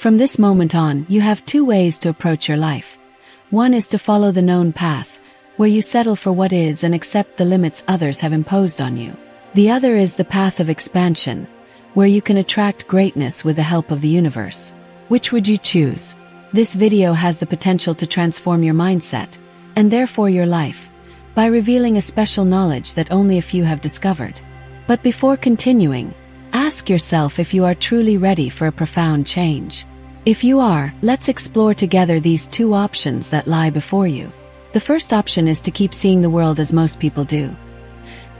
From this moment on, you have two ways to approach your life. One is to follow the known path, where you settle for what is and accept the limits others have imposed on you. The other is the path of expansion, where you can attract greatness with the help of the universe. Which would you choose? This video has the potential to transform your mindset, and therefore your life, by revealing a special knowledge that only a few have discovered. But before continuing, ask yourself if you are truly ready for a profound change. If you are, let's explore together these two options that lie before you. The first option is to keep seeing the world as most people do,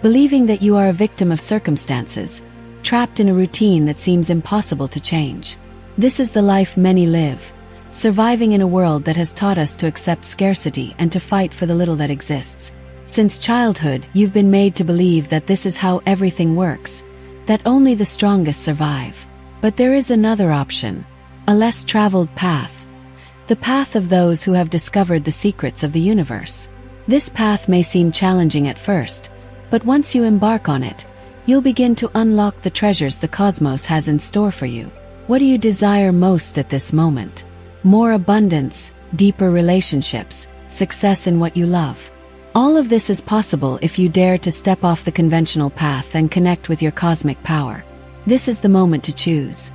believing that you are a victim of circumstances, trapped in a routine that seems impossible to change. This is the life many live, surviving in a world that has taught us to accept scarcity and to fight for the little that exists. Since childhood, you've been made to believe that this is how everything works, that only the strongest survive. But there is another option, a less traveled path. The path of those who have discovered the secrets of the universe. This path may seem challenging at first, but once you embark on it, you'll begin to unlock the treasures the cosmos has in store for you. What do you desire most at this moment? More abundance, deeper relationships, success in what you love. All of this is possible if you dare to step off the conventional path and connect with your cosmic power. This is the moment to choose.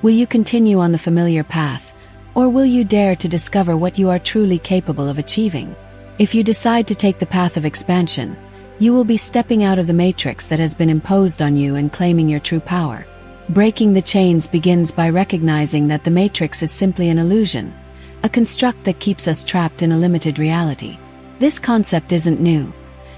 Will you continue on the familiar path, or will you dare to discover what you are truly capable of achieving? If you decide to take the path of expansion, you will be stepping out of the matrix that has been imposed on you and claiming your true power. Breaking the chains begins by recognizing that the matrix is simply an illusion, a construct that keeps us trapped in a limited reality. This concept isn't new.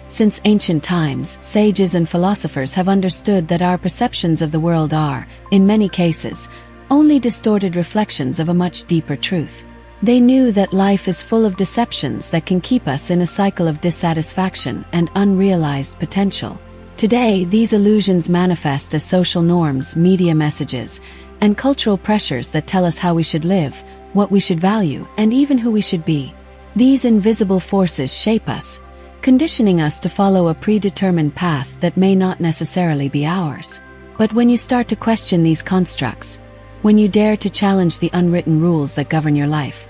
Since ancient times, sages and philosophers have understood that our perceptions of the world are, in many cases, only distorted reflections of a much deeper truth. They knew that life is full of deceptions that can keep us in a cycle of dissatisfaction and unrealized potential. Today, these illusions manifest as social norms, media messages, and cultural pressures that tell us how we should live, what we should value, and even who we should be. These invisible forces shape us, conditioning us to follow a predetermined path that may not necessarily be ours. But when you start to question these constructs, when you dare to challenge the unwritten rules that govern your life,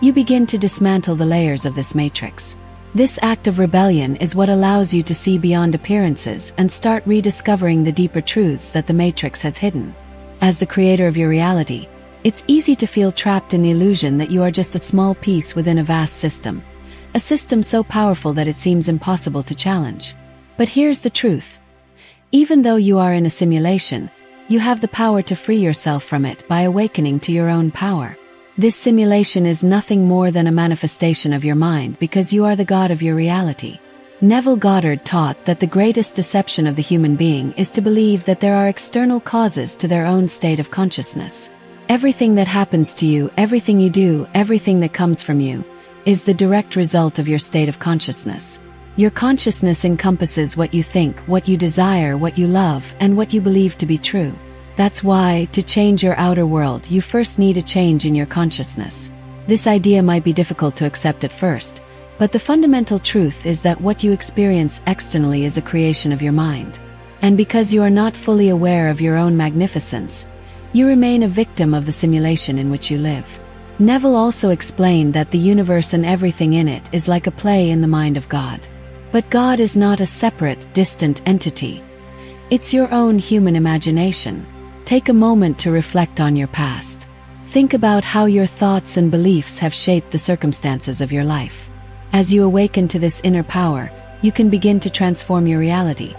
you begin to dismantle the layers of this matrix. This act of rebellion is what allows you to see beyond appearances and start rediscovering the deeper truths that the matrix has hidden. As the creator of your reality, it's easy to feel trapped in the illusion that you are just a small piece within a vast system, a system so powerful that it seems impossible to challenge. But here's the truth. Even though you are in a simulation, you have the power to free yourself from it by awakening to your own power. This simulation is nothing more than a manifestation of your mind because you are the god of your reality. Neville Goddard taught that the greatest deception of the human being is to believe that there are external causes to their own state of consciousness. Everything that happens to you, everything you do, everything that comes from you, is the direct result of your state of consciousness. Your consciousness encompasses what you think, what you desire, what you love, and what you believe to be true. That's why, to change your outer world, you first need a change in your consciousness. This idea might be difficult to accept at first, but the fundamental truth is that what you experience externally is a creation of your mind. And because you are not fully aware of your own magnificence, you remain a victim of the simulation in which you live. Neville also explained that the universe and everything in it is like a play in the mind of God. But God is not a separate, distant entity. It's your own human imagination. Take a moment to reflect on your past. Think about how your thoughts and beliefs have shaped the circumstances of your life. As you awaken to this inner power, you can begin to transform your reality,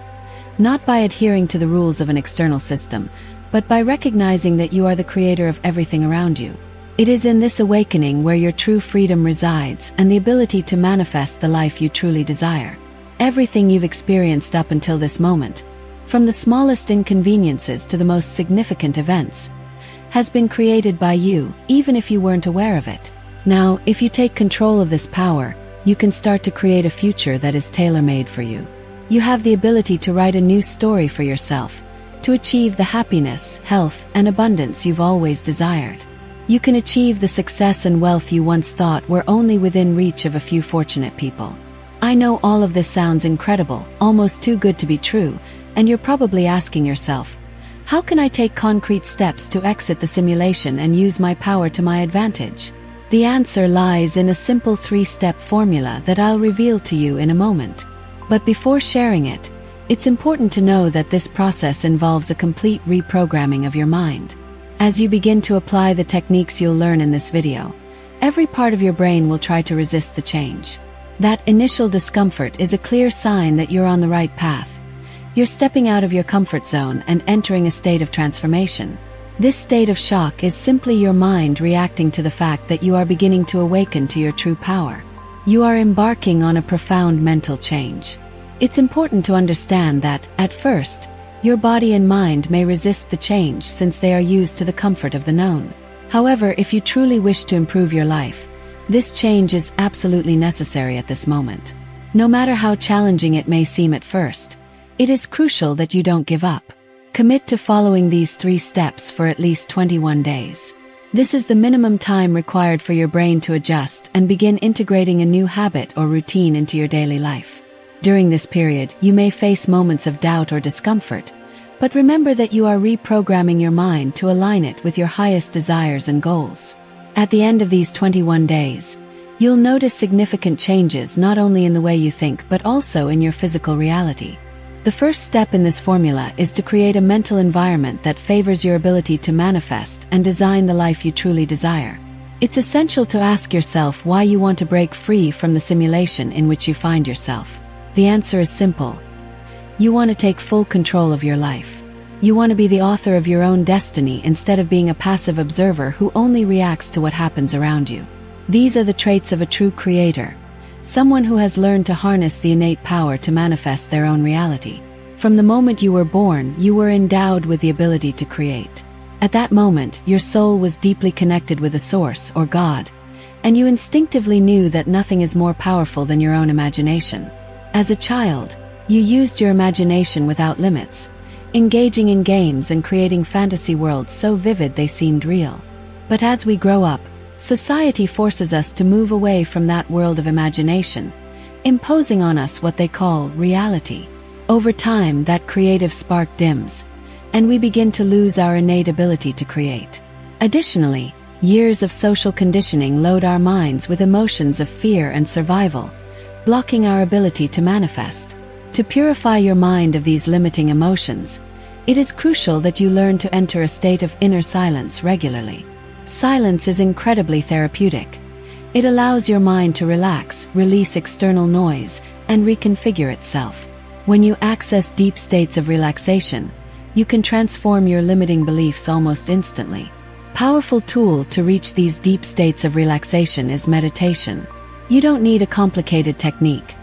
not by adhering to the rules of an external system, but by recognizing that you are the creator of everything around you. It is in this awakening where your true freedom resides and the ability to manifest the life you truly desire. Everything you've experienced up until this moment, from the smallest inconveniences to the most significant events, has been created by you, even if you weren't aware of it. Now, if you take control of this power, you can start to create a future that is tailor-made for you. You have the ability to write a new story for yourself, to achieve the happiness, health, and abundance you've always desired. You can achieve the success and wealth you once thought were only within reach of a few fortunate people. I know all of this sounds incredible, almost too good to be true, and you're probably asking yourself, How can I take concrete steps to exit the simulation and use my power to my advantage? The answer lies in a simple 3-step formula that I'll reveal to you in a moment. But before sharing it, it's important to know that this process involves a complete reprogramming of your mind. As you begin to apply the techniques you'll learn in this video, every part of your brain will try to resist the change. That initial discomfort is a clear sign that you're on the right path. You're stepping out of your comfort zone and entering a state of transformation. This state of shock is simply your mind reacting to the fact that you are beginning to awaken to your true power. You are embarking on a profound mental change. It's important to understand that, at first, your body and mind may resist the change since they are used to the comfort of the known. However, if you truly wish to improve your life, this change is absolutely necessary at this moment. No matter how challenging it may seem at first, it is crucial that you don't give up. Commit to following these 3 steps for at least 21 days. This is the minimum time required for your brain to adjust and begin integrating a new habit or routine into your daily life. During this period, you may face moments of doubt or discomfort, but remember that you are reprogramming your mind to align it with your highest desires and goals. At the end of these 21 days, you'll notice significant changes not only in the way you think but also in your physical reality. The first step in this formula is to create a mental environment that favors your ability to manifest and design the life you truly desire. It's essential to ask yourself why you want to break free from the simulation in which you find yourself. The answer is simple. You want to take full control of your life. You want to be the author of your own destiny instead of being a passive observer who only reacts to what happens around you. These are the traits of a true creator. Someone who has learned to harness the innate power to manifest their own reality. From the moment you were born, you were endowed with the ability to create. At that moment, your soul was deeply connected with a source or God, and you instinctively knew that nothing is more powerful than your own imagination. As a child, you used your imagination without limits, engaging in games and creating fantasy worlds so vivid they seemed real. But as we grow up, society forces us to move away from that world of imagination, imposing on us what they call reality. Over time, that creative spark dims, and we begin to lose our innate ability to create. Additionally, years of social conditioning load our minds with emotions of fear and survival, blocking our ability to manifest. To purify your mind of these limiting emotions, it is crucial that you learn to enter a state of inner silence regularly. Silence is incredibly therapeutic. It allows your mind to relax, release external noise, and reconfigure itself. When you access deep states of relaxation, you can transform your limiting beliefs almost instantly. Powerful tool to reach these deep states of relaxation is meditation. You don't need a complicated technique.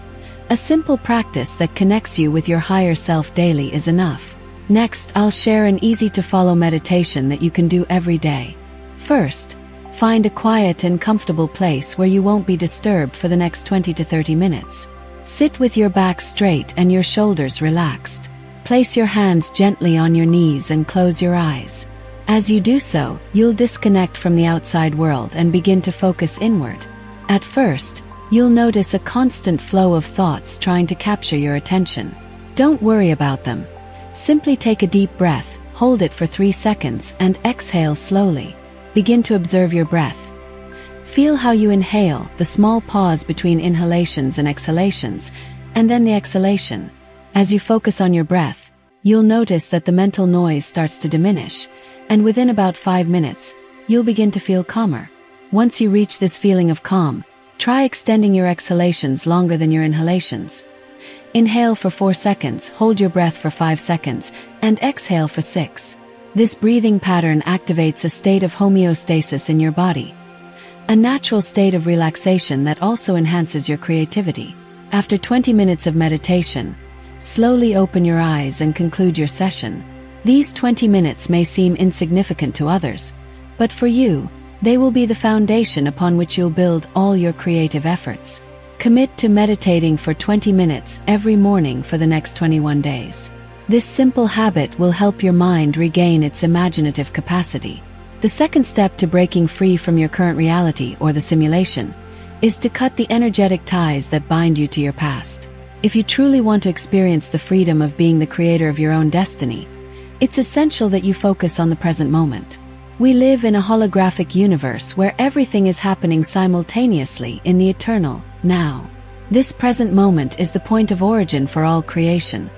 A simple practice that connects you with your higher self daily is enough. Next, I'll share an easy-to-follow meditation that you can do every day. First, find a quiet and comfortable place where you won't be disturbed for the next 20 to 30 minutes. Sit with your back straight and your shoulders relaxed. Place your hands gently on your knees and close your eyes. As you do so, you'll disconnect from the outside world and begin to focus inward. At first, you'll notice a constant flow of thoughts trying to capture your attention. Don't worry about them. Simply take a deep breath, hold it for 3 seconds, and exhale slowly. Begin to observe your breath. Feel how you inhale, the small pause between inhalations and exhalations, and then the exhalation. As you focus on your breath, you'll notice that the mental noise starts to diminish, and within about 5 minutes, you'll begin to feel calmer. Once you reach this feeling of calm, try extending your exhalations longer than your inhalations. Inhale for 4 seconds, hold your breath for 5 seconds, and exhale for 6. This breathing pattern activates a state of homeostasis in your body, a natural state of relaxation that also enhances your creativity. After 20 minutes of meditation, slowly open your eyes and conclude your session. These 20 minutes may seem insignificant to others, but for you, they will be the foundation upon which you'll build all your creative efforts. Commit to meditating for 20 minutes every morning for the next 21 days. This simple habit will help your mind regain its imaginative capacity. The second step to breaking free from your current reality or the simulation is to cut the energetic ties that bind you to your past. If you truly want to experience the freedom of being the creator of your own destiny, It's essential that you focus on the present moment. We live in a holographic universe where everything is happening simultaneously in the eternal now. This present moment is the point of origin for all creation.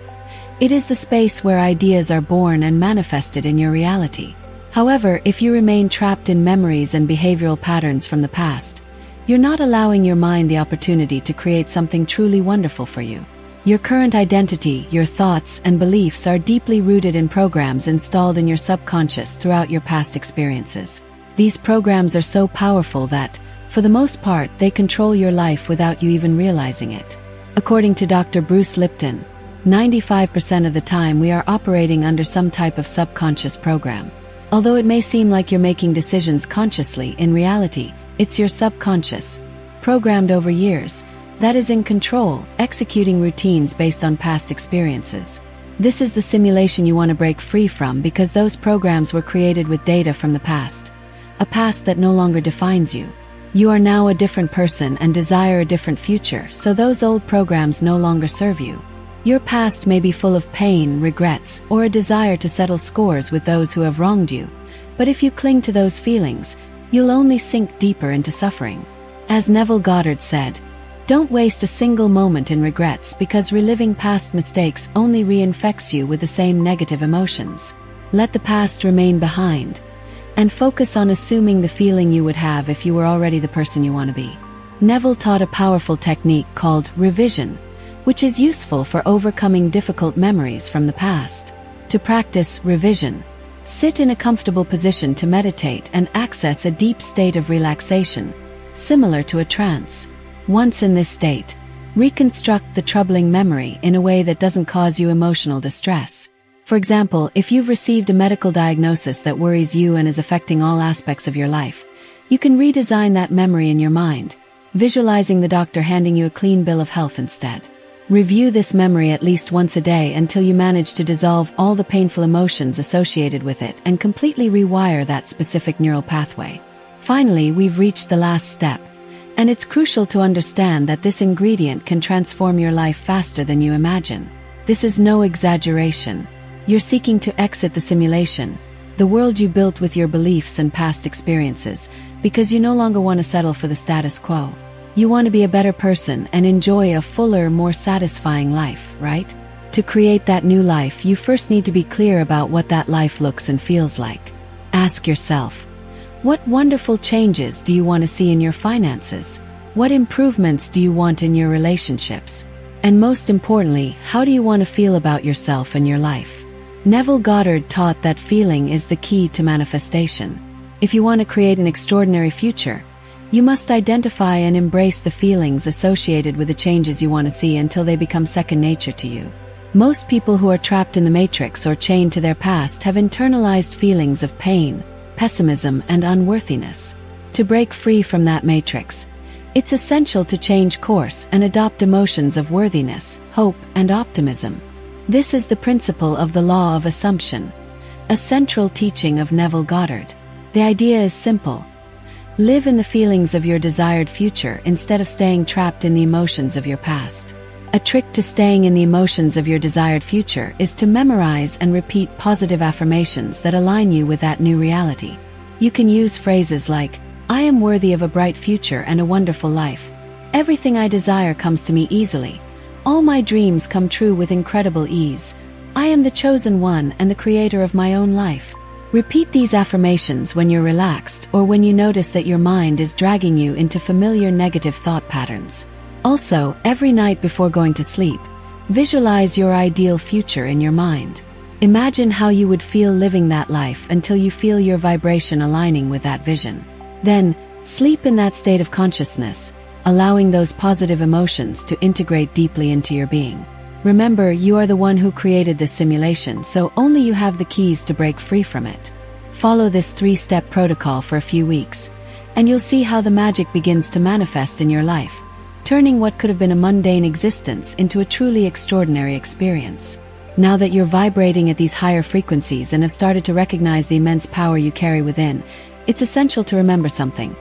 It is the space where ideas are born and manifested in your reality. However, if you remain trapped in memories and behavioral patterns from the past, you're not allowing your mind the opportunity to create something truly wonderful for you. Your current identity, your thoughts, and beliefs are deeply rooted in programs installed in your subconscious throughout your past experiences. These programs are so powerful that, for the most part, they control your life without you even realizing it. According to Dr. Bruce Lipton, 95% of the time we are operating under some type of subconscious program. Although it may seem like you're making decisions consciously, in reality, it's your subconscious, programmed over years, that is in control, executing routines based on past experiences. This is the simulation you want to break free from because those programs were created with data from the past. A past that no longer defines you. You are now a different person and desire a different future, so those old programs no longer serve you. Your past may be full of pain, regrets, or a desire to settle scores with those who have wronged you, but if you cling to those feelings, you'll only sink deeper into suffering. As Neville Goddard said, "Don't waste a single moment in regrets because reliving past mistakes only reinfects you with the same negative emotions. Let the past remain behind, and focus on assuming the feeling you would have if you were already the person you want to be." Neville taught a powerful technique called revision, which is useful for overcoming difficult memories from the past. To practice revision, sit in a comfortable position to meditate and access a deep state of relaxation, similar to a trance. Once in this state, reconstruct the troubling memory in a way that doesn't cause you emotional distress. For example, if you've received a medical diagnosis that worries you and is affecting all aspects of your life, you can redesign that memory in your mind, visualizing the doctor handing you a clean bill of health instead. Review this memory at least once a day until you manage to dissolve all the painful emotions associated with it and completely rewire that specific neural pathway. Finally, we've reached the last step, and it's crucial to understand that this ingredient can transform your life faster than you imagine. This is no exaggeration. You're seeking to exit the simulation, the world you built with your beliefs and past experiences, because you no longer want to settle for the status quo. You want to be a better person and enjoy a fuller, more satisfying life, right? To create that new life, you first need to be clear about what that life looks and feels like. Ask yourself, what wonderful changes do you want to see in your finances? What improvements do you want in your relationships? And most importantly, how do you want to feel about yourself and your life? Neville Goddard taught that feeling is the key to manifestation. If you want to create an extraordinary future, you must identify and embrace the feelings associated with the changes you want to see until they become second nature to you. Most people who are trapped in the matrix or chained to their past have internalized feelings of pain, pessimism, and unworthiness. To break free from that matrix, it's essential to change course and adopt emotions of worthiness, hope, and optimism. This is the principle of the law of assumption, a central teaching of Neville Goddard. The idea is simple. Live in the feelings of your desired future instead of staying trapped in the emotions of your past. A trick to staying in the emotions of your desired future is to memorize and repeat positive affirmations that align you with that new reality. You can use phrases like, "I am worthy of a bright future and a wonderful life. Everything I desire comes to me easily. All my dreams come true with incredible ease. I am the chosen one and the creator of my own life." Repeat these affirmations when you're relaxed or when you notice that your mind is dragging you into familiar negative thought patterns. Also, every night before going to sleep, visualize your ideal future in your mind. Imagine how you would feel living that life until you feel your vibration aligning with that vision. Then, sleep in that state of consciousness, allowing those positive emotions to integrate deeply into your being. Remember, you are the one who created this simulation, so only you have the keys to break free from it. Follow this 3-step protocol for a few weeks, and you'll see how the magic begins to manifest in your life, turning what could have been a mundane existence into a truly extraordinary experience. Now that you're vibrating at these higher frequencies and have started to recognize the immense power you carry within, it's essential to remember something.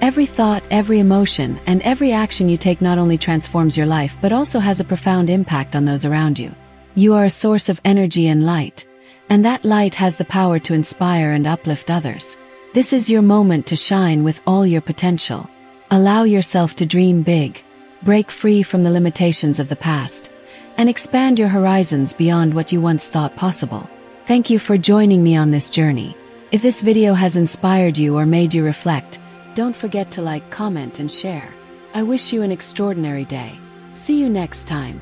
Every thought, every emotion, and every action you take not only transforms your life but also has a profound impact on those around you. You are a source of energy and light, And that light has the power to inspire and uplift others. This is your moment to shine with all your potential. Allow yourself to dream big, break free from the limitations of the past, and expand your horizons beyond what you once thought possible. Thank you for joining me on this journey. If this video has inspired you or made you reflect, don't forget to like, comment, and share. I wish you an extraordinary day. See you next time.